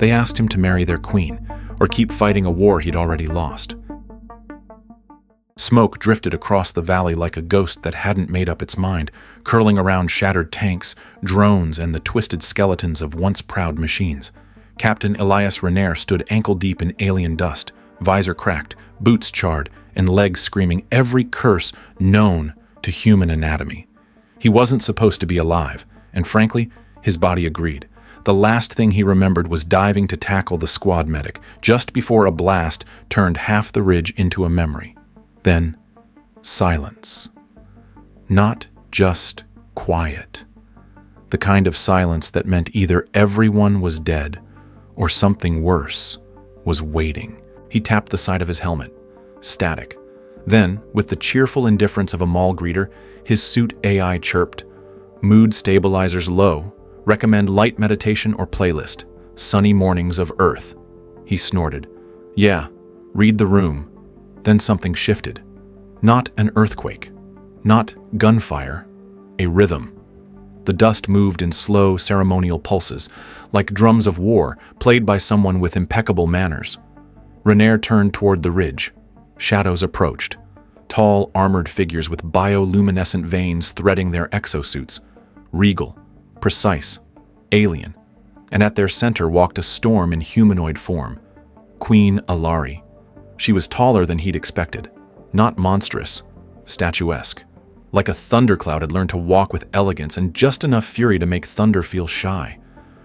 They asked him to marry their queen, or keep fighting a war he'd already lost. Smoke drifted across the valley like a ghost that hadn't made up its mind, curling around shattered tanks, drones, and the twisted skeletons of once proud machines. Captain Elias Rener stood ankle-deep in alien dust, visor cracked, boots charred, and legs screaming every curse known to human anatomy. He wasn't supposed to be alive, and frankly, his body agreed. The last thing he remembered was diving to tackle the squad medic, just before a blast turned half the ridge into a memory. Then, silence. Not just quiet. The kind of silence that meant either everyone was dead or something worse was waiting. He tapped the side of his helmet. Static. Then, with the cheerful indifference of a mall greeter, his suit AI chirped, "Mood stabilizers low. Recommend light meditation or playlist. Sunny mornings of Earth." He snorted. "Yeah, read the room." Then something shifted. Not an earthquake. Not gunfire. A rhythm. The dust moved in slow, ceremonial pulses, like drums of war played by someone with impeccable manners. Rener turned toward the ridge. Shadows approached. Tall, armored figures with bioluminescent veins threading their exosuits. Regal, precise, alien. And at their center walked a storm in humanoid form. Queen Allari. She was taller than he'd expected. Not monstrous, statuesque. Like a thundercloud had learned to walk with elegance and just enough fury to make thunder feel shy.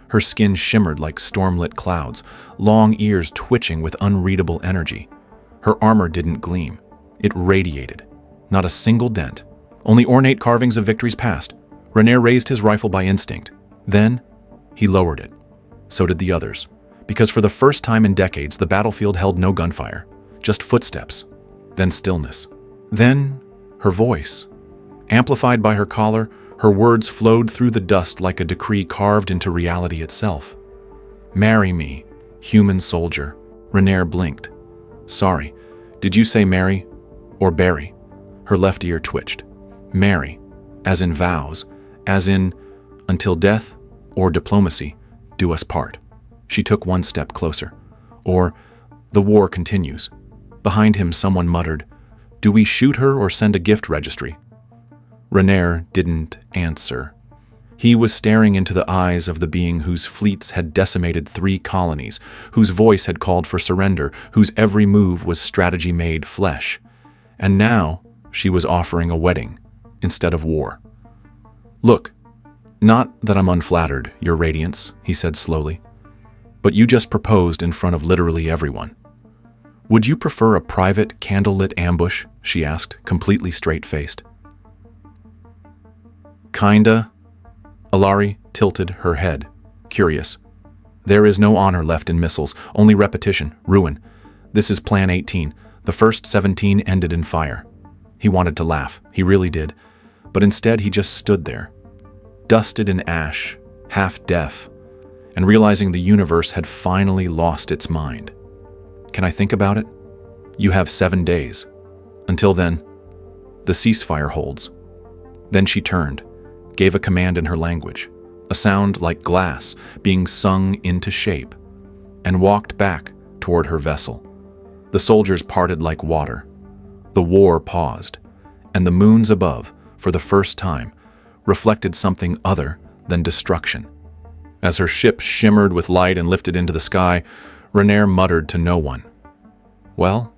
Her skin shimmered like storm-lit clouds, long ears twitching with unreadable energy. Her armor didn't gleam. It radiated. Not a single dent. Only ornate carvings of victories past. Rener raised his rifle by instinct. Then, he lowered it. So did the others. Because for the first time in decades, the battlefield held no gunfire. Just footsteps. Then stillness. Then, her voice. Amplified by her collar, her words flowed through the dust like a decree carved into reality itself. "Marry me, human soldier." Rener blinked. "Sorry, did you say marry or bury?" Her left ear twitched. "Marry, as in vows, as in until death or diplomacy do us part." She took one step closer. Or, "The war continues." Behind him, someone muttered, "Do we shoot her or send a gift registry?" Rener didn't answer. He was staring into the eyes of the being whose fleets had decimated 3 colonies, whose voice had called for surrender, whose every move was strategy made flesh. And now she was offering a wedding instead of war. "Look, not that I'm unflattered, Your Radiance," he said slowly, "but you just proposed in front of literally everyone. Would you prefer a private, candlelit ambush?" she asked, completely straight-faced. "Kinda." Allari tilted her head, curious. "There is no honor left in missiles, only repetition, ruin. This is Plan 18. The first 17 ended in fire." He wanted to laugh, he really did, but instead he just stood there, dusted in ash, half deaf, and realizing the universe had finally lost its mind. "Can I think about it? You have 7 days. Until then, the ceasefire holds." Then she turned, gave a command in her language, a sound like glass being sung into shape, and walked back toward her vessel. The soldiers parted like water. The war paused, and the moons above, for the first time, reflected something other than destruction. As her ship shimmered with light and lifted into the sky, Rener muttered to no one. Well,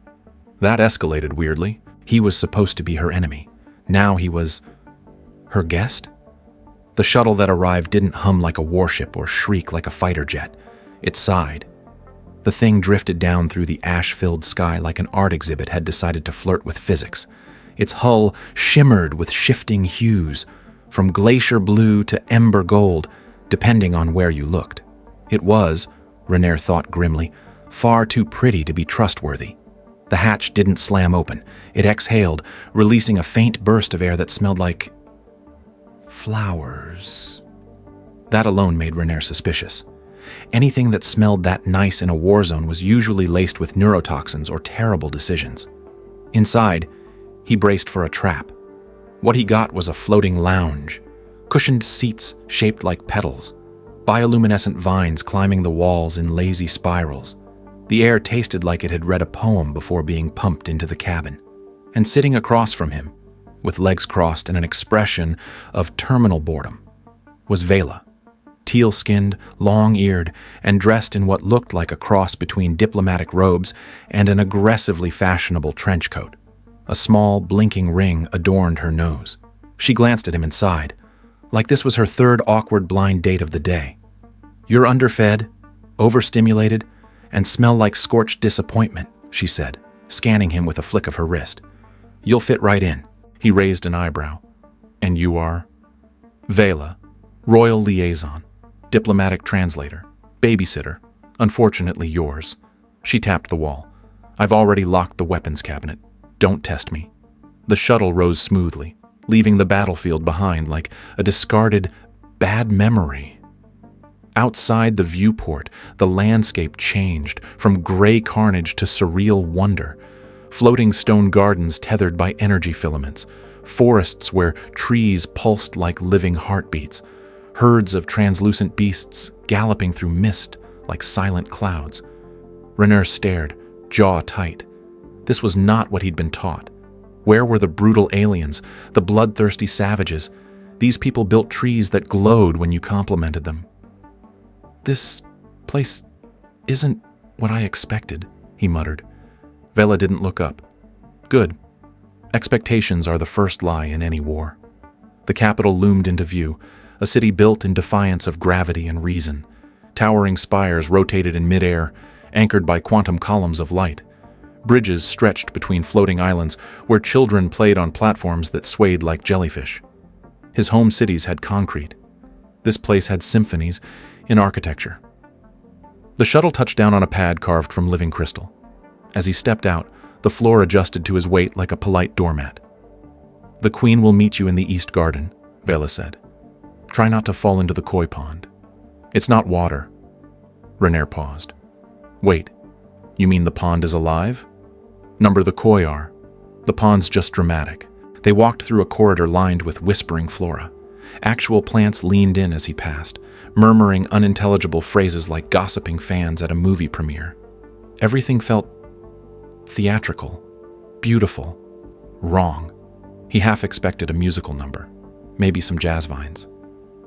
that escalated weirdly. He was supposed to be her enemy. Now he was her guest? The shuttle that arrived didn't hum like a warship or shriek like a fighter jet. It sighed. The thing drifted down through the ash-filled sky like an art exhibit had decided to flirt with physics. Its hull shimmered with shifting hues, from glacier blue to ember gold, depending on where you looked. It was, Rener thought grimly, far too pretty to be trustworthy. The hatch didn't slam open. It exhaled, releasing a faint burst of air that smelled like flowers. That alone made Rener suspicious. Anything that smelled that nice in a war zone was usually laced with neurotoxins or terrible decisions. Inside, he braced for a trap. What he got was a floating lounge, cushioned seats shaped like petals, bioluminescent vines climbing the walls in lazy spirals. The air tasted like it had read a poem before being pumped into the cabin. And sitting across from him, with legs crossed and an expression of terminal boredom, was Vela, teal-skinned, long-eared, and dressed in what looked like a cross between diplomatic robes and an aggressively fashionable trench coat. A small, blinking ring adorned her nose. She glanced at him and sighed, like this was her third awkward blind date of the day. "You're underfed, overstimulated, and smell like scorched disappointment," she said, scanning him with a flick of her wrist. "You'll fit right in." He raised an eyebrow. "And you are?" "Vela, royal liaison, diplomatic translator, babysitter, unfortunately yours." She tapped the wall. "I've already locked the weapons cabinet. Don't test me." The shuttle rose smoothly, leaving the battlefield behind like a discarded bad memory. Outside the viewport, the landscape changed from gray carnage to surreal wonder. Floating stone gardens tethered by energy filaments, forests where trees pulsed like living heartbeats, herds of translucent beasts galloping through mist like silent clouds. Rener stared, jaw tight. This was not what he'd been taught. Where were the brutal aliens, the bloodthirsty savages? These people built trees that glowed when you complimented them. "This place isn't what I expected," he muttered. Vela didn't look up. "Good. Expectations are the first lie in any war." The capital loomed into view, a city built in defiance of gravity and reason. Towering spires rotated in midair, anchored by quantum columns of light. Bridges stretched between floating islands where children played on platforms that swayed like jellyfish. His home cities had concrete. This place had symphonies in architecture. The shuttle touched down on a pad carved from living crystal. As he stepped out, the floor adjusted to his weight like a polite doormat. "The Queen will meet you in the East Garden," Vela said. "Try not to fall into the koi pond. It's not water." Rener paused. "Wait, you mean the pond is alive?" "Number the koi are. The pond's just dramatic." They walked through a corridor lined with whispering flora. Actual plants leaned in as he passed, murmuring unintelligible phrases like gossiping fans at a movie premiere. Everything felt theatrical, beautiful, wrong. He half expected a musical number, maybe some jazz vines.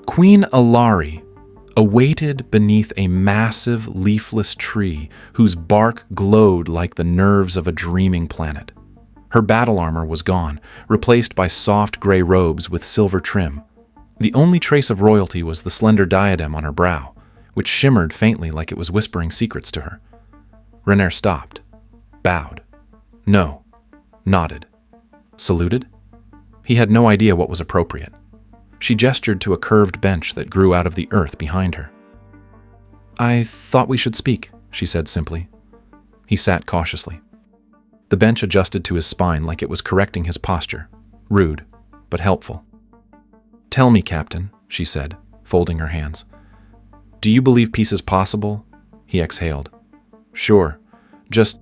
Queen Allari awaited beneath a massive leafless tree whose bark glowed like the nerves of a dreaming planet. Her battle armor was gone, replaced by soft gray robes with silver trim. The only trace of royalty was the slender diadem on her brow, which shimmered faintly like it was whispering secrets to her. Rener stopped, bowed. No, nodded. Saluted? He had no idea what was appropriate. She gestured to a curved bench that grew out of the earth behind her. "I thought we should speak," she said simply. He sat cautiously. The bench adjusted to his spine like it was correcting his posture, rude, but helpful. "Tell me, Captain," she said, folding her hands. "Do you believe peace is possible?" He exhaled. "Sure, just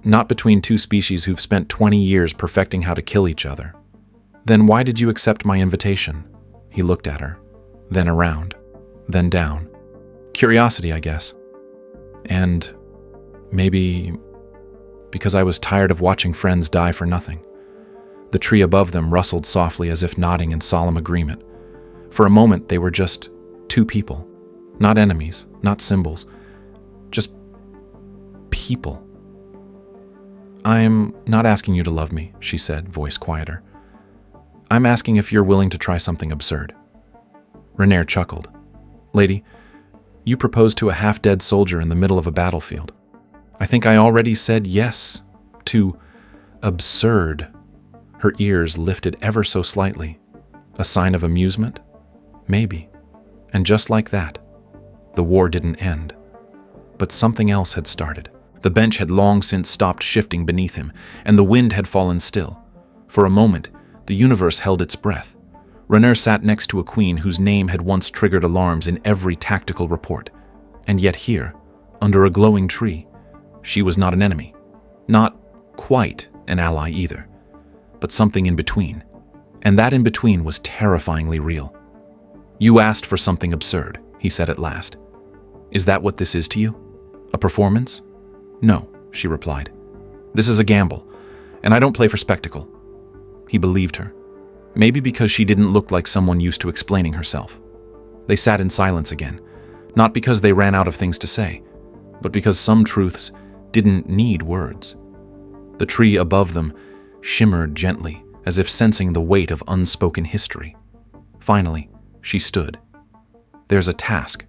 not between two species who've spent 20 years perfecting how to kill each other." "Then why did you accept my invitation?" He looked at her, then around, then down. "Curiosity, I guess. And maybe because I was tired of watching friends die for nothing." The tree above them rustled softly as if nodding in solemn agreement. For a moment, they were just two people. Not enemies, not symbols. Just people. "I'm not asking you to love me," she said, voice quieter. "I'm asking if you're willing to try something absurd." Rener chuckled. "Lady, you proposed to a half-dead soldier in the middle of a battlefield. I think I already said yes to absurd." Her ears lifted ever so slightly. A sign of amusement? Maybe. And just like that, the war didn't end. But something else had started. The bench had long since stopped shifting beneath him, and the wind had fallen still. For a moment, the universe held its breath. Rener sat next to a queen whose name had once triggered alarms in every tactical report. And yet here, under a glowing tree, she was not an enemy. Not quite an ally either. But something in between. And that in between was terrifyingly real. "You asked for something absurd," he said at last. "Is that what this is to you? A performance?" "No," she replied. "This is a gamble, and I don't play for spectacle." He believed her, maybe because she didn't look like someone used to explaining herself. They sat in silence again, not because they ran out of things to say, but because some truths didn't need words. The tree above them shimmered gently, as if sensing the weight of unspoken history. Finally, she stood. "There's a task,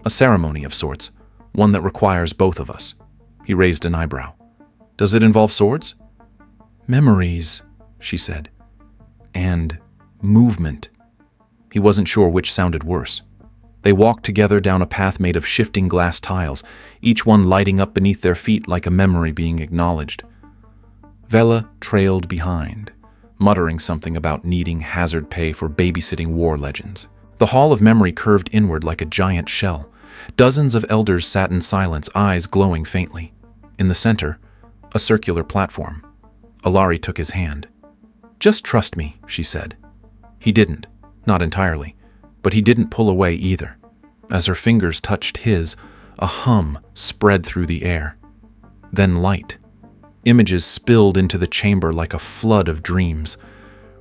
a ceremony of sorts, one that requires both of us." He raised an eyebrow. "Does it involve swords?" "Memories," she said. "And movement." He wasn't sure which sounded worse. They walked together down a path made of shifting glass tiles, each one lighting up beneath their feet like a memory being acknowledged. Vela trailed behind, muttering something about needing hazard pay for babysitting war legends. The Hall of Memory curved inward like a giant shell. Dozens of elders sat in silence, eyes glowing faintly. In the center, a circular platform. Allari took his hand. "Just trust me," she said. He didn't, not entirely, but he didn't pull away either. As her fingers touched his, a hum spread through the air. Then light. Images spilled into the chamber like a flood of dreams.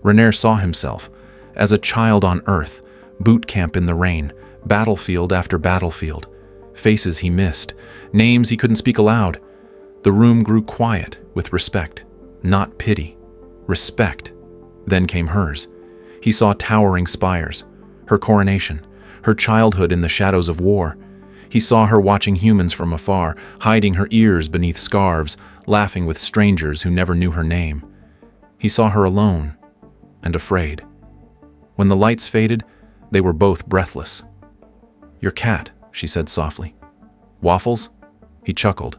Rener saw himself as a child on Earth, boot camp in the rain, battlefield after battlefield, faces he missed, names he couldn't speak aloud. The room grew quiet with respect, not pity. Respect. Then came hers. He saw towering spires, her coronation, her childhood in the shadows of war. He saw her watching humans from afar, hiding her ears beneath scarves, laughing with strangers who never knew her name. He saw her alone and afraid. When the lights faded, they were both breathless. "Your cat," she said softly. "Waffles?" He chuckled.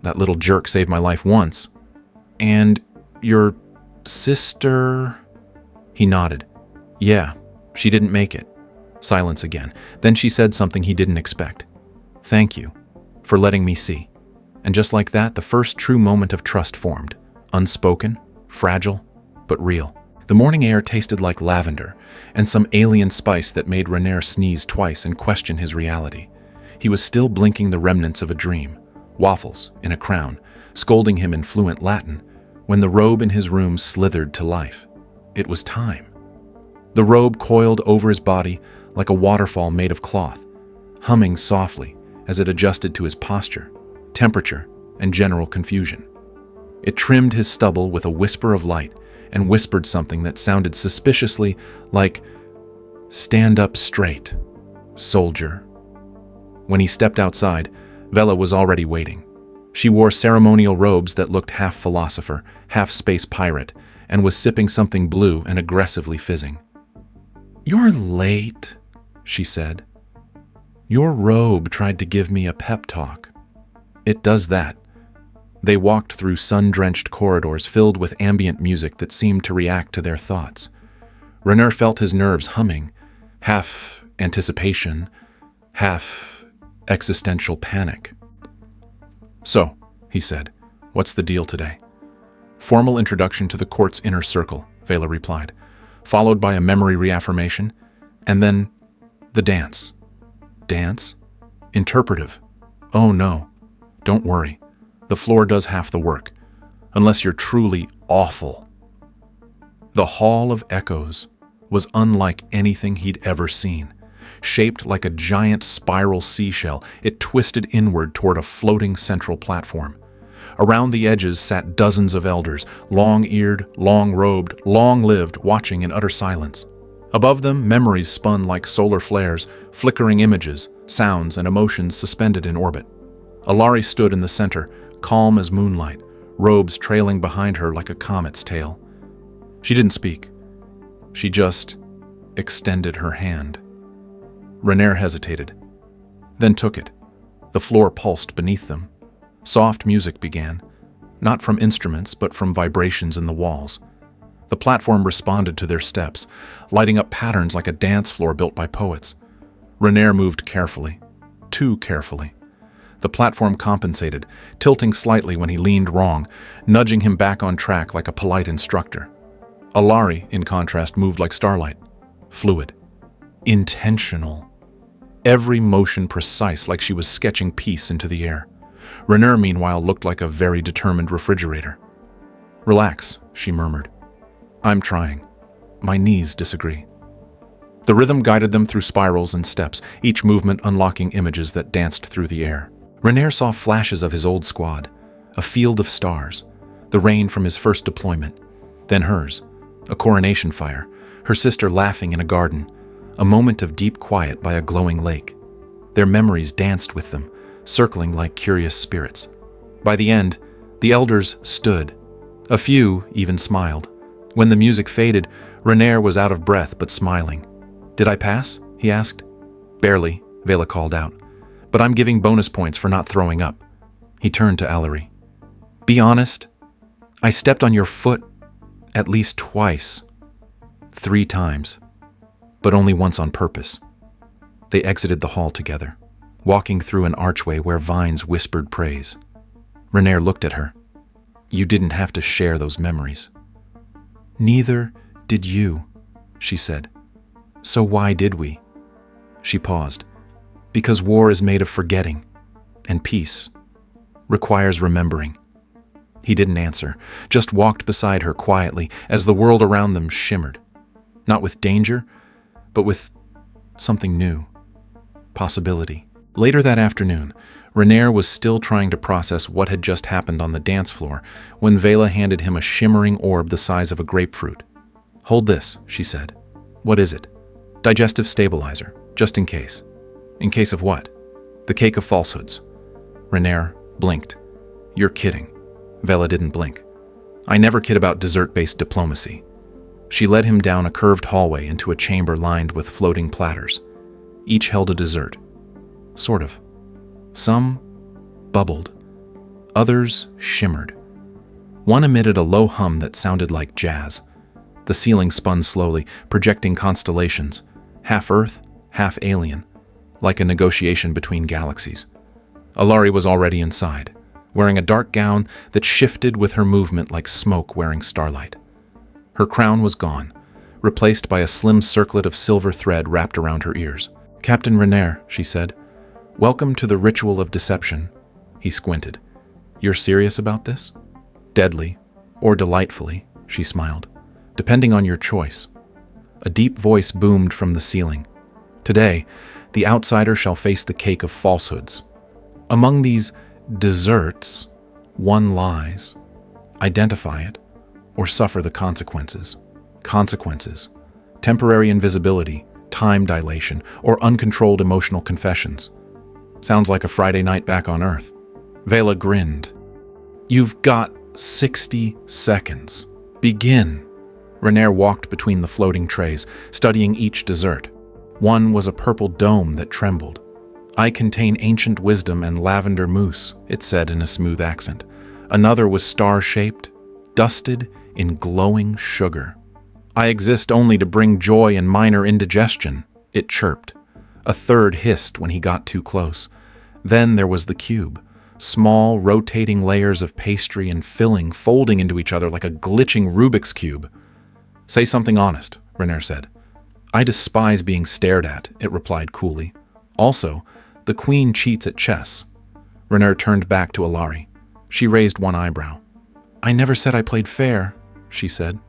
"That little jerk saved my life once." "And your sister?" He nodded. "Yeah, she didn't make it." Silence again. Then she said something he didn't expect. "Thank you for letting me see." And just like that, the first true moment of trust formed. Unspoken, fragile, but real. The morning air tasted like lavender and some alien spice that made Rener sneeze twice and question his reality. He was still blinking the remnants of a dream, Waffles in a crown, scolding him in fluent Latin, when the robe in his room slithered to life. It was time. The robe coiled over his body like a waterfall made of cloth, humming softly as it adjusted to his posture, temperature, and general confusion. It trimmed his stubble with a whisper of light and whispered something that sounded suspiciously like, "Stand up straight, soldier." When he stepped outside, Vela was already waiting. She wore ceremonial robes that looked half philosopher, half space pirate, and was sipping something blue and aggressively fizzing. "You're late," she said. "Your robe tried to give me a pep talk." "It does that." They walked through sun-drenched corridors filled with ambient music that seemed to react to their thoughts. Rener felt his nerves humming, half anticipation, half existential panic. "So," he said, "what's the deal today?" "Formal introduction to the court's inner circle," Vela replied, followed by a memory reaffirmation, and then the dance. "Dance? Interpretive. Oh no, don't worry. The floor does half the work, unless you're truly awful." The Hall of Echoes was unlike anything he'd ever seen. Shaped like a giant spiral seashell, it twisted inward toward a floating central platform. Around the edges sat dozens of elders, long-eared, long-robed, long-lived, watching in utter silence. Above them, memories spun like solar flares, flickering images, sounds, and emotions suspended in orbit. Allari stood in the center, calm as moonlight, robes trailing behind her like a comet's tail. She didn't speak. She just extended her hand. Rener hesitated, then took it. The floor pulsed beneath them. Soft music began, not from instruments, but from vibrations in the walls. The platform responded to their steps, lighting up patterns like a dance floor built by poets. Rener moved carefully, too carefully. The platform compensated, tilting slightly when he leaned wrong, nudging him back on track like a polite instructor. Allari, in contrast, moved like starlight, fluid, intentional. every motion precise like she was sketching peace into the air. Rener, meanwhile, looked like a very determined refrigerator. "Relax," she murmured. "I'm trying. My knees disagree." The rhythm guided them through spirals and steps, each movement unlocking images that danced through the air. Rener saw flashes of his old squad, a field of stars, the rain from his first deployment, then hers, a coronation fire, her sister laughing in a garden, a moment of deep quiet by a glowing lake. Their memories danced with them, circling like curious spirits. By the end, the elders stood. A few even smiled. When the music faded, Rener was out of breath but smiling. "Did I pass?" he asked. "Barely," Vela called out. "But I'm giving bonus points for not throwing up." He turned to Allari. "Be honest. I stepped on your foot at least twice. 3 times. But only once on purpose." They exited the hall together, walking through an archway where vines whispered praise. Rener looked at her. "You didn't have to share those memories." "Neither did you," she said. "So why did we?" She paused. "Because war is made of forgetting, and peace requires remembering." He didn't answer, just walked beside her quietly as the world around them shimmered. Not with danger, but with something new. Possibility. Later that afternoon, Rener was still trying to process what had just happened on the dance floor when Vela handed him a shimmering orb the size of a grapefruit. "Hold this," she said. "What is it?" "Digestive stabilizer, just in case." "In case of what?" "The cake of falsehoods." Rener blinked. "You're kidding." Vela didn't blink. "I never kid about dessert-based diplomacy." She led him down a curved hallway into a chamber lined with floating platters. Each held a dessert. Sort of. Some bubbled. Others shimmered. One emitted a low hum that sounded like jazz. The ceiling spun slowly, projecting constellations, half Earth, half alien, like a negotiation between galaxies. Allari was already inside, wearing a dark gown that shifted with her movement like smoke wearing starlight. Her crown was gone, replaced by a slim circlet of silver thread wrapped around her ears. "Captain Rener," she said, "welcome to the ritual of deception." He squinted. "You're serious about this?" "Deadly, or delightfully," she smiled, "depending on your choice." A deep voice boomed from the ceiling. "Today, the outsider shall face the cake of falsehoods. Among these desserts, one lies. Identify it, or suffer the consequences. Consequences. Temporary invisibility, time dilation, or uncontrolled emotional confessions. Sounds like a Friday night back on Earth." Vela grinned. "You've got 60 seconds. Begin." Rener walked between the floating trays, studying each dessert. One was a purple dome that trembled. "I contain ancient wisdom and lavender mousse," it said in a smooth accent. Another was star-shaped, dusted in glowing sugar. "I exist only to bring joy and minor indigestion," it chirped. A third hissed when he got too close. Then there was the cube, small, rotating layers of pastry and filling folding into each other like a glitching Rubik's Cube. "Say something honest," Rener said. "I despise being stared at," it replied coolly. "Also, the queen cheats at chess." Rener turned back to Allari. She raised one eyebrow. "I never said I played fair," she said.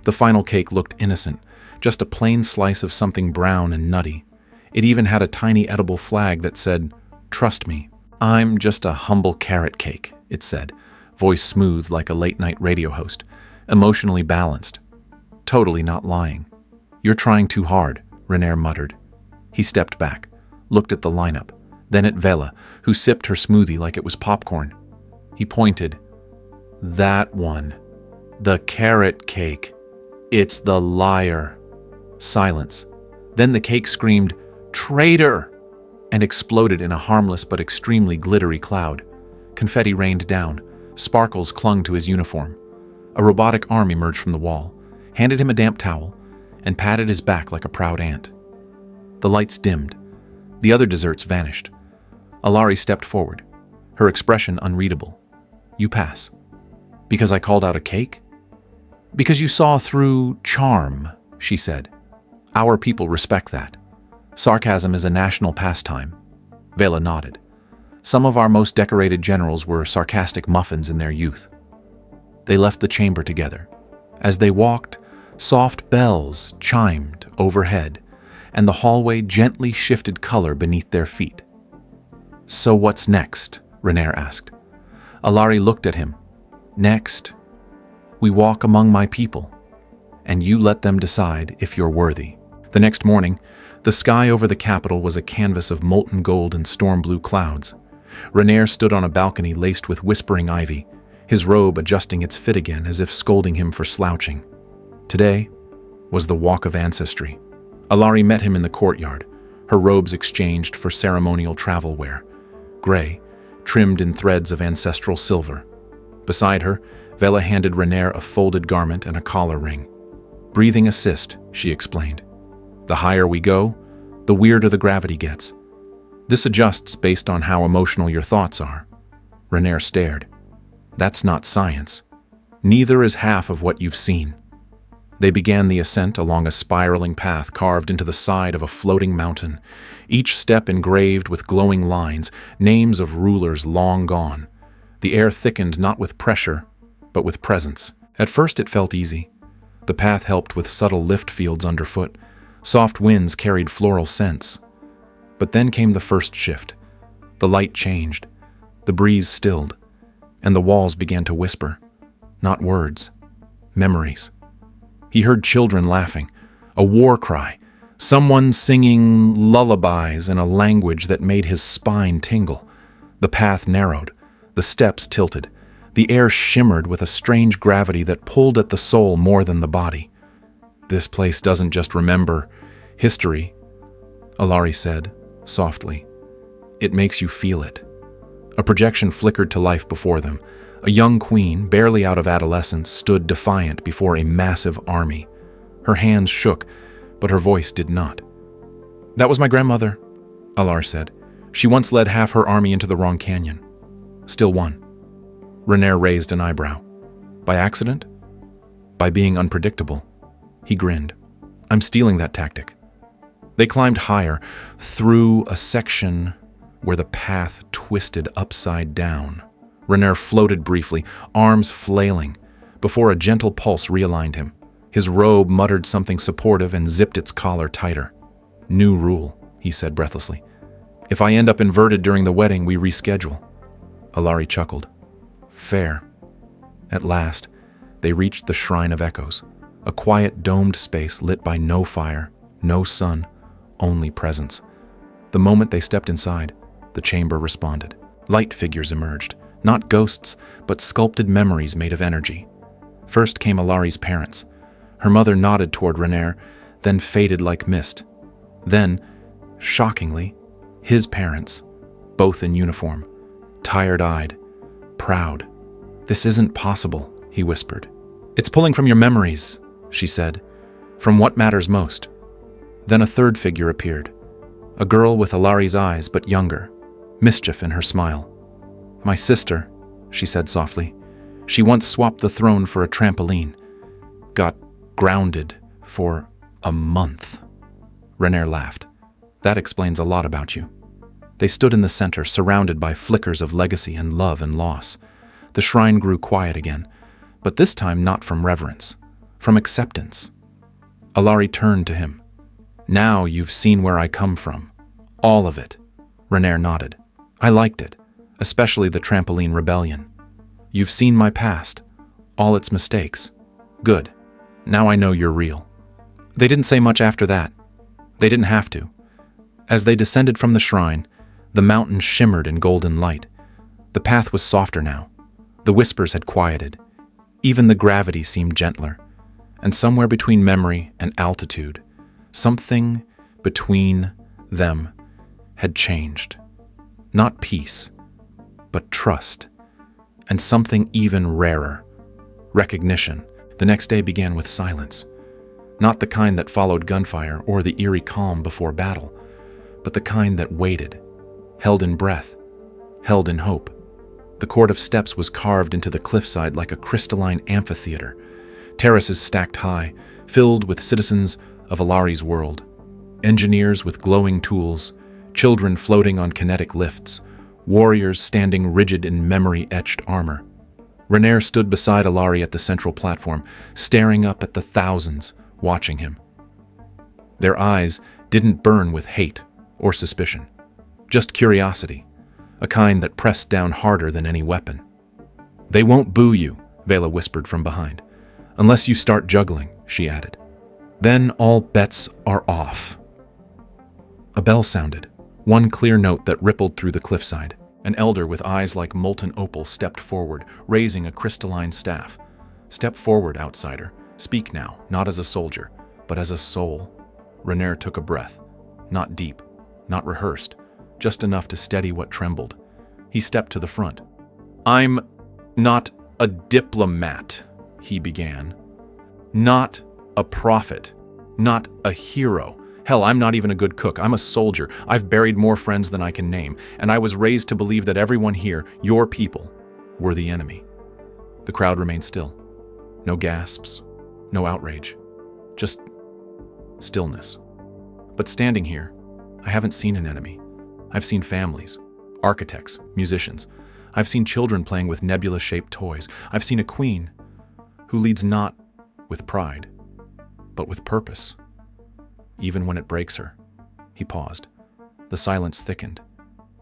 The final cake looked innocent, just a plain slice of something brown and nutty. It even had a tiny edible flag that said, "Trust me." "I'm just a humble carrot cake," it said, voice smooth like a late-night radio host, emotionally balanced. Totally not lying. "You're trying too hard," Rener muttered. He stepped back, looked at the lineup, then at Vela, who sipped her smoothie like it was popcorn. He pointed. "That one. The carrot cake. It's the liar." Silence. Then the cake screamed, "Traitor!" and exploded in a harmless but extremely glittery cloud. Confetti rained down. Sparkles clung to his uniform. A robotic arm emerged from the wall, handed him a damp towel, and patted his back like a proud ant. The lights dimmed. The other desserts vanished. Allari stepped forward, her expression unreadable. "You pass." "Because I called out a cake?" "Because you saw through charm," she said. "Our people respect that." Sarcasm is a national pastime. Vela nodded. Some of our most decorated generals were sarcastic muffins in their youth. They left the chamber together. As they walked, soft bells chimed overhead, and the hallway gently shifted color beneath their feet. "So what's next?" Rener asked. Allari looked at him. "Next, we walk among my people, and you let them decide if you're worthy." The next morning, the sky over the capital was a canvas of molten gold and storm-blue clouds. Rener stood on a balcony laced with whispering ivy, his robe adjusting its fit again as if scolding him for slouching. Today was the Walk of Ancestry. Allari met him in the courtyard, her robes exchanged for ceremonial travel wear, gray, trimmed in threads of ancestral silver. Beside her, Vela handed Rener a folded garment and a collar ring. "Breathing assist," she explained. "The higher we go, the weirder the gravity gets. This adjusts based on how emotional your thoughts are." Rener stared. "That's not science. Neither is half of what you've seen." They began the ascent along a spiraling path carved into the side of a floating mountain, each step engraved with glowing lines, names of rulers long gone. The air thickened not with pressure, but with presence. At first it felt easy. The path helped with subtle lift fields underfoot. Soft winds carried floral scents. But then came the first shift. The light changed. The breeze stilled, and the walls began to whisper. Not words, memories. He heard children laughing, a war cry, someone singing lullabies in a language that made his spine tingle. The path narrowed, the steps tilted, the air shimmered with a strange gravity that pulled at the soul more than the body. "This place doesn't just remember history," Allari said, softly. "It makes you feel it." A projection flickered to life before them. A young queen, barely out of adolescence, stood defiant before a massive army. Her hands shook, but her voice did not. "That was my grandmother," Allari said. "She once led half her army into the wrong canyon. Still won." Rener raised an eyebrow. "By accident? By being unpredictable?" He grinned. "I'm stealing that tactic." They climbed higher, through a section where the path twisted upside down. Rener floated briefly, arms flailing, before a gentle pulse realigned him. His robe muttered something supportive and zipped its collar tighter. "New rule," he said breathlessly. "If I end up inverted during the wedding, we reschedule." Allari chuckled. "Fair." At last, they reached the Shrine of Echoes, a quiet domed space lit by no fire, no sun, only presence. The moment they stepped inside, the chamber responded. Light figures emerged. Not ghosts, but sculpted memories made of energy. First came Allari's parents. Her mother nodded toward Rener, then faded like mist. Then, shockingly, his parents, both in uniform, tired-eyed, proud. "This isn't possible," he whispered. "It's pulling from your memories," she said, "from what matters most." Then a third figure appeared, a girl with Allari's eyes but younger, mischief in her smile. "My sister," she said softly. "She once swapped the throne for a trampoline. Got grounded for a month." Rener laughed. "That explains a lot about you." They stood in the center, surrounded by flickers of legacy and love and loss. The shrine grew quiet again, but this time not from reverence, from acceptance. Allari turned to him. "Now you've seen where I come from. All of it." Rener nodded. "I liked it. Especially the trampoline rebellion. You've seen my past, all its mistakes. Good. Now I know you're real." They didn't say much after that. They didn't have to. As they descended from the shrine, the mountain shimmered in golden light. The path was softer now. The whispers had quieted. Even the gravity seemed gentler. And somewhere between memory and altitude, something between them had changed. Not peace, but trust, and something even rarer, recognition. The next day began with silence, not the kind that followed gunfire or the eerie calm before battle, but the kind that waited, held in breath, held in hope. The court of steps was carved into the cliffside like a crystalline amphitheater, terraces stacked high, filled with citizens of Allari's world. Engineers with glowing tools, children floating on kinetic lifts, warriors standing rigid in memory-etched armor. Rener stood beside Allari at the central platform, staring up at the thousands watching him. Their eyes didn't burn with hate or suspicion, just curiosity, a kind that pressed down harder than any weapon. "They won't boo you," Vela whispered from behind. "Unless you start juggling," she added. "Then all bets are off." A bell sounded, one clear note that rippled through the cliffside. An elder with eyes like molten opal stepped forward, raising a crystalline staff. "Step forward, outsider. Speak now, not as a soldier, but as a soul." Rener took a breath. Not deep, not rehearsed, just enough to steady what trembled. He stepped to the front. "I'm not a diplomat," he began. "Not a prophet. Not a hero. Hell, I'm not even a good cook. I'm a soldier. I've buried more friends than I can name, and I was raised to believe that everyone here, your people, were the enemy." The crowd remained still. No gasps, no outrage, just stillness. But standing here, I haven't seen an enemy. I've seen families, architects, musicians. I've seen children playing with nebula-shaped toys. I've seen a queen who leads not with pride, but with purpose. Even when it breaks her. He paused. The silence thickened.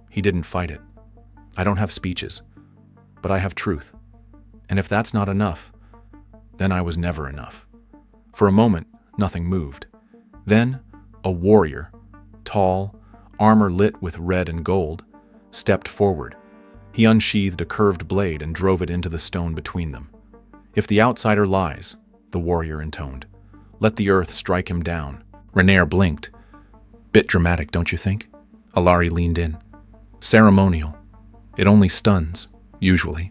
He didn't fight it. "I don't have speeches, but I have truth. And if that's not enough, then I was never enough." For a moment, nothing moved. Then, a warrior, tall, armor lit with red and gold, stepped forward. He unsheathed a curved blade and drove it into the stone between them. "If the outsider lies," the warrior intoned, "let the earth strike him down." Rener blinked. "Bit dramatic, don't you think?" Allari leaned in. "Ceremonial. It only stuns, usually."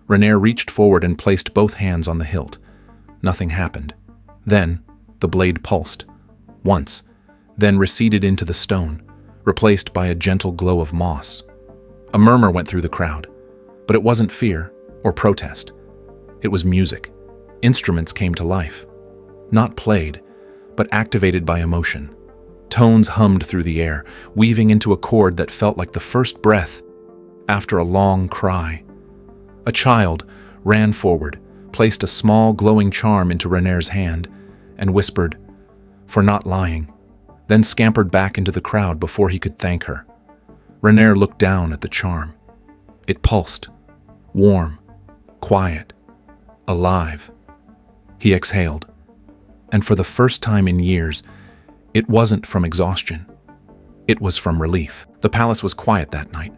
Rener reached forward and placed both hands on the hilt. Nothing happened. Then, the blade pulsed. Once, then receded into the stone, replaced by a gentle glow of moss. A murmur went through the crowd, but it wasn't fear or protest. It was music. Instruments came to life. Not played, but activated by emotion. Tones hummed through the air, weaving into a chord that felt like the first breath after a long cry. A child ran forward, placed a small glowing charm into Rener's hand, and whispered, "For not lying," then scampered back into the crowd before he could thank her. Rener looked down at the charm. It pulsed, warm, quiet, alive. He exhaled. And for the first time in years, it wasn't from exhaustion. It was from relief. The palace was quiet that night.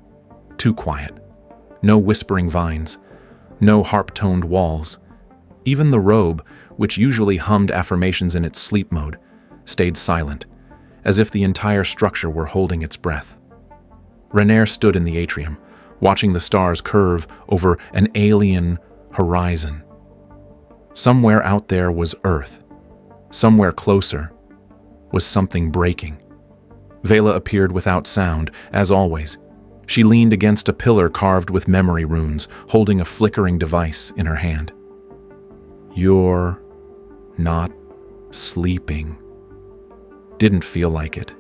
Too quiet. No whispering vines. No harp-toned walls. Even the robe, which usually hummed affirmations in its sleep mode, stayed silent, as if the entire structure were holding its breath. Rener stood in the atrium, watching the stars curve over an alien horizon. Somewhere out there was Earth. Somewhere closer was something breaking. Vela appeared without sound, as always. She leaned against a pillar carved with memory runes, holding a flickering device in her hand. "You're not sleeping." Didn't feel like it.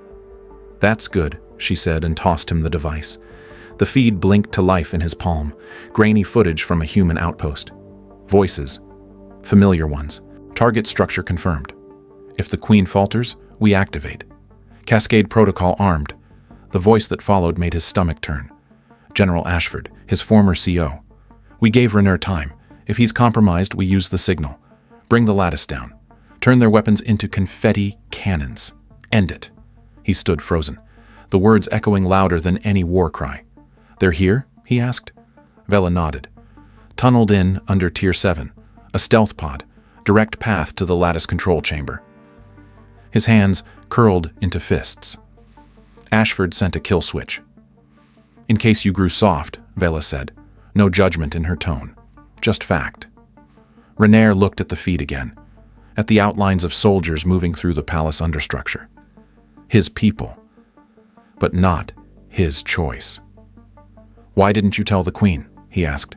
"That's good," she said and tossed him the device. The feed blinked to life in his palm, grainy footage from a human outpost. Voices. Familiar ones. Target structure confirmed. If the Queen falters, we activate. Cascade protocol armed. The voice that followed made his stomach turn. General Ashford, his former CO. "We gave Rener time. If he's compromised, we use the signal. Bring the lattice down. Turn their weapons into confetti cannons. End it." He stood frozen, the words echoing louder than any war cry. "They're here?" he asked. Vela nodded. "Tunneled in under Tier 7. A stealth pod. Direct path to the lattice control chamber." His hands curled into fists. Ashford sent a kill switch. "In case you grew soft," Vela said. No judgment in her tone. Just fact. Rener looked at the feed again, at the outlines of soldiers moving through the palace understructure. His people, but not his choice. "Why didn't you tell the Queen?" he asked.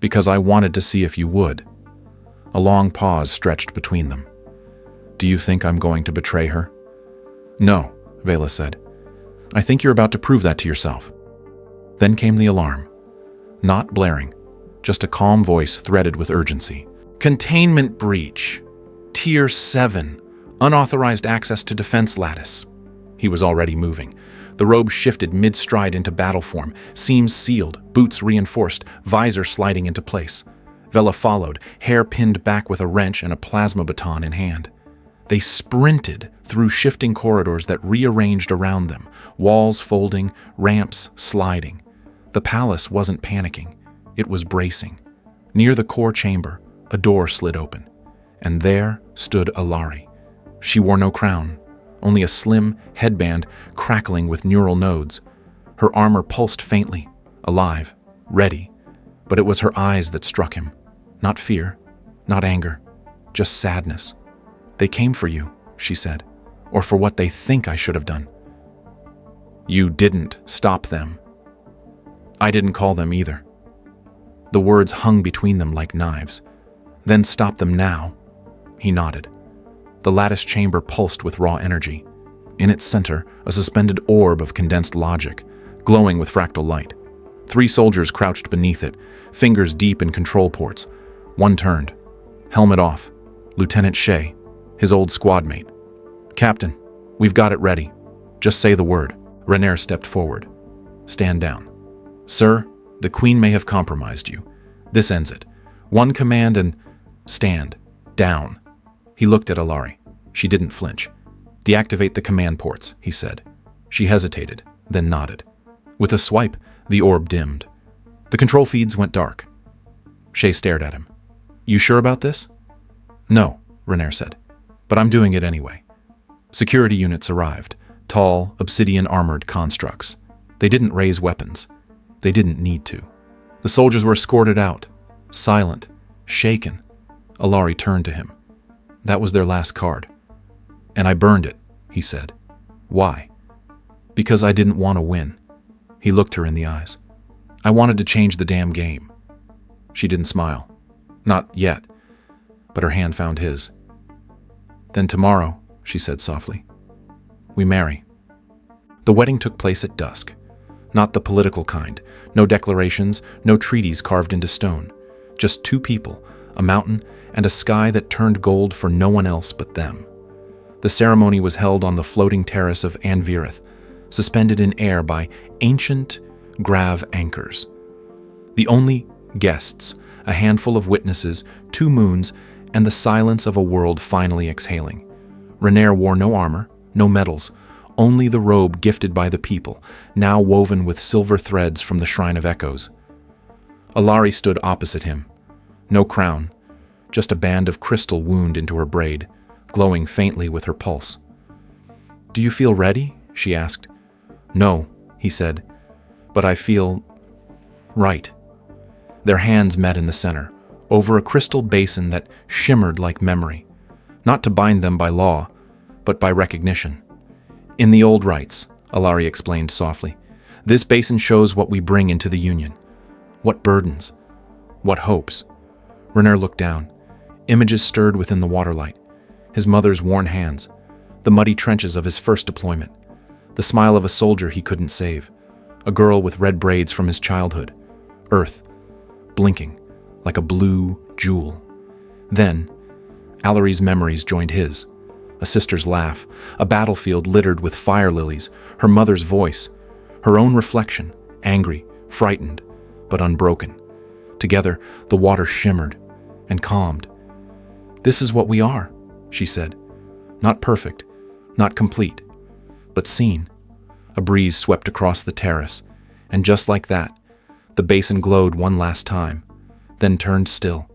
"Because I wanted to see if you would." A long pause stretched between them. "Do you think I'm going to betray her?" No, Vela said. I think you're about to prove that to yourself. Then came the alarm. Not blaring, just a calm voice threaded with urgency. Containment breach. Tier 7. Unauthorized access to defense lattice. He was already moving. The robe shifted mid-stride into battle form, seams sealed, boots reinforced, visor sliding into place. Vela followed, hair pinned back with a wrench and a plasma baton in hand. They sprinted through shifting corridors that rearranged around them, walls folding, ramps sliding. The palace wasn't panicking. It was bracing. Near the core chamber, a door slid open, and there stood Allari. She wore no crown, only a slim headband crackling with neural nodes. Her armor pulsed faintly, alive, ready, but it was her eyes that struck him. Not fear, not anger, just sadness. They came for you, she said, or for what they think I should have done. You didn't stop them. I didn't call them either. The words hung between them like knives. Then stop them now. He nodded. The lattice chamber pulsed with raw energy. In its center, a suspended orb of condensed logic, glowing with fractal light. 3 soldiers crouched beneath it, fingers deep in control ports. One turned. Helmet off. Lieutenant Shea, his old squad mate. Captain, we've got it ready. Just say the word. Rener stepped forward. Stand down. Sir, the Queen may have compromised you. This ends it. One command and stand. Down. He looked at Allari. She didn't flinch. Deactivate the command ports, he said. She hesitated, then nodded. With a swipe, the orb dimmed. The control feeds went dark. Shea stared at him. You sure about this? No, Rener said. But I'm doing it anyway. Security units arrived, tall, obsidian-armored constructs. They didn't raise weapons. They didn't need to. The soldiers were escorted out, silent, shaken. Allari turned to him. That was their last card. And I burned it, he said. Why? Because I didn't want to win. He looked her in the eyes. I wanted to change the damn game. She didn't smile. Not yet. But her hand found his. Then tomorrow, she said softly, we marry. The wedding took place at dusk. Not the political kind. No declarations, no treaties carved into stone. Just 2 people, a mountain, and a sky that turned gold for no one else but them. The ceremony was held on the floating terrace of Anvirith, suspended in air by ancient grav anchors. The only guests, a handful of witnesses, 2 moons, and the silence of a world finally exhaling. Rener wore no armor, no medals, only the robe gifted by the people, now woven with silver threads from the Shrine of Echoes. Allari stood opposite him. No crown, just a band of crystal wound into her braid, glowing faintly with her pulse. Do you feel ready? She asked. No, he said, but I feel right. Their hands met in the center, over a crystal basin that shimmered like memory, not to bind them by law, but by recognition. In the old rites, Allari explained softly, this basin shows what we bring into the Union. What burdens, what hopes. Rener looked down. Images stirred within the waterlight. His mother's worn hands, the muddy trenches of his first deployment, the smile of a soldier he couldn't save, a girl with red braids from his childhood, Earth, blinking like a blue jewel. Then, Allari's memories joined his. A sister's laugh, a battlefield littered with fire lilies, her mother's voice, her own reflection, angry, frightened, but unbroken. Together, the water shimmered and calmed. This is what we are, she said. Not perfect, not complete, but seen. A breeze swept across the terrace, and just like that, the basin glowed one last time, then turned still.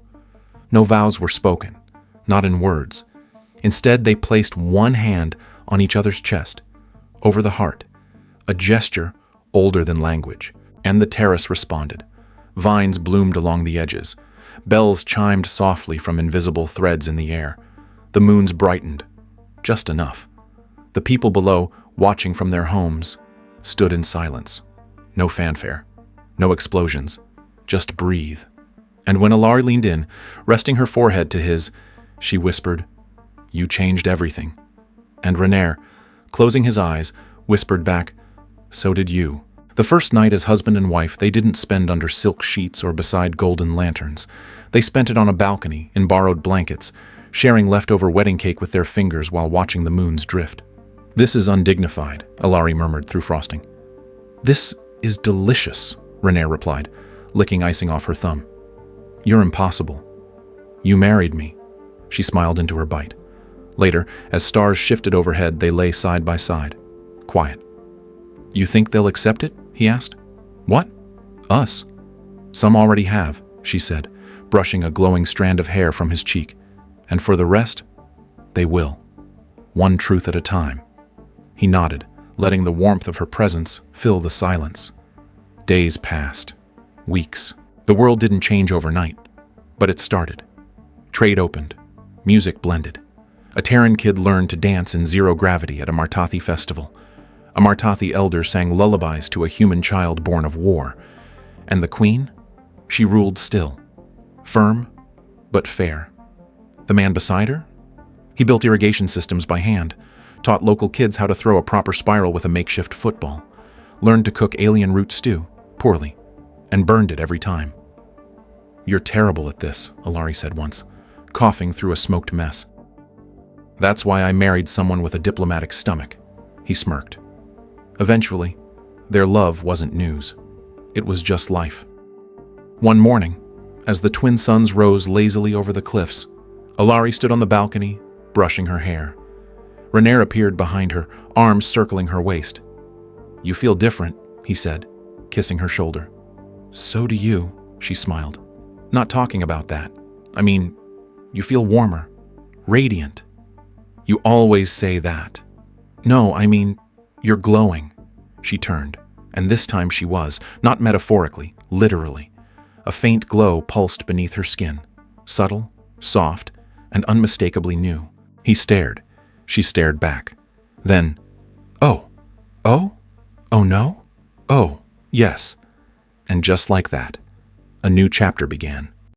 No vows were spoken, not in words. Instead, they placed one hand on each other's chest, over the heart, a gesture older than language, and the terrace responded. Vines bloomed along the edges. Bells chimed softly from invisible threads in the air. The moons brightened, just enough. The people below, watching from their homes, stood in silence. No fanfare, no explosions, just breathe. And when Allari leaned in, resting her forehead to his, she whispered, "You changed everything." And Rener, Closing his eyes, whispered back, "So did you." The first night as husband and wife, they didn't spend under silk sheets or beside golden lanterns. They spent it on a balcony, in borrowed blankets, sharing leftover wedding cake with their fingers while watching the moon's drift. "This is undignified," Allari murmured through frosting. "This is delicious," Rener replied, licking icing off her thumb. "You're impossible. You married me." She smiled into her bite. Later, as stars shifted overhead, they lay side by side, quiet. "You think they'll accept it?" he asked. "What?" "Us." "Some already have," she said, brushing a glowing strand of hair from his cheek. "And for the rest, they will. One truth at a time." He nodded, letting the warmth of her presence fill the silence. Days passed. Weeks. The world didn't change overnight, but it started. Trade opened. Music blended. A Terran kid learned to dance in zero gravity at a Martathi festival. A Martathi elder sang lullabies to a human child born of war. And the queen? She ruled still. Firm, but fair. The man beside her? He built irrigation systems by hand, taught local kids how to throw a proper spiral with a makeshift football, learned to cook alien root stew, poorly, and burned it every time. "You're terrible at this," Allari said once, coughing through a smoked mess. "That's why I married someone with a diplomatic stomach," he smirked. Eventually, their love wasn't news. It was just life. One morning, as the twin suns rose lazily over the cliffs, Allari stood on the balcony, brushing her hair. Rener appeared behind her, arms circling her waist. "You feel different," he said, kissing her shoulder. "So do you," she smiled. "Not talking about that. I mean, you feel warmer, radiant." "You always say that." "No, I mean, you're glowing." She turned, and this time she was, not metaphorically, literally. A faint glow pulsed beneath her skin, subtle, soft, and unmistakably new. He stared. She stared back. Then, "Oh. Oh? Oh no? Oh, yes." And just like that, a new chapter began.